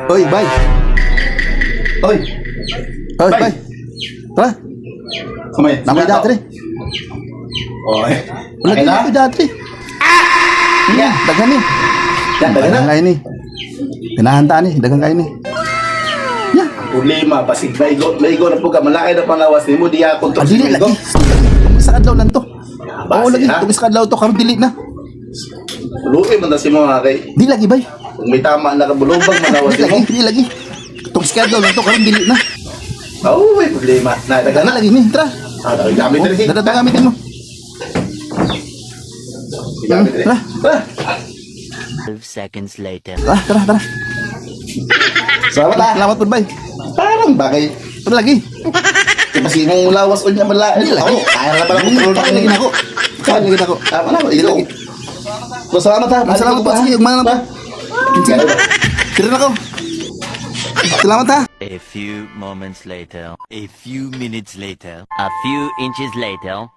Oy, bay. Oy, Oy, Bay. bay. Tara, kumay. nakoy dati rin. Oy. Wala Okay din na? nakoy dati. Yan. Daghan ni. Yan, dagan Dagang na. kayo ni. Pinahanta ni, dagang kayo ni. Yan. Problema, pasig maigo na po ka. Malaki na panglawas ni mo. Di ako to. Dili lagi. Isa kadlaw lang to. Oo lagi, ha? itong isa kadlaw to, karon dili na. Luwi man na si mo nga kay. Di lagi, bay. Kung may tama na kabulubang manawas Di ni mo. lagi, di lagi. Itong isa kadlaw lang to, karon dili na. Oo, may problema. Na, dagan Daghan na. lagi ni, tara. Gamit na rin. Dada gamitin mo. Gamit na rin. Tara. Tara. 12 seconds later. Tara, tara, tara. Salamat ah. Salamat po, bay. Parang bagay. Tara lagi. Kasi mong lawas o niya malain. Di lagi. Oo, kaya na pala control Kain lagi na ako. Kain lagi na ako. Tama na, Di ikaw. lagi. So, salamat ha. Salamat po. Sige, umana na po. Sige. Tira na ako. Salamat ha. A few moments later. A few minutes later. A few inches later.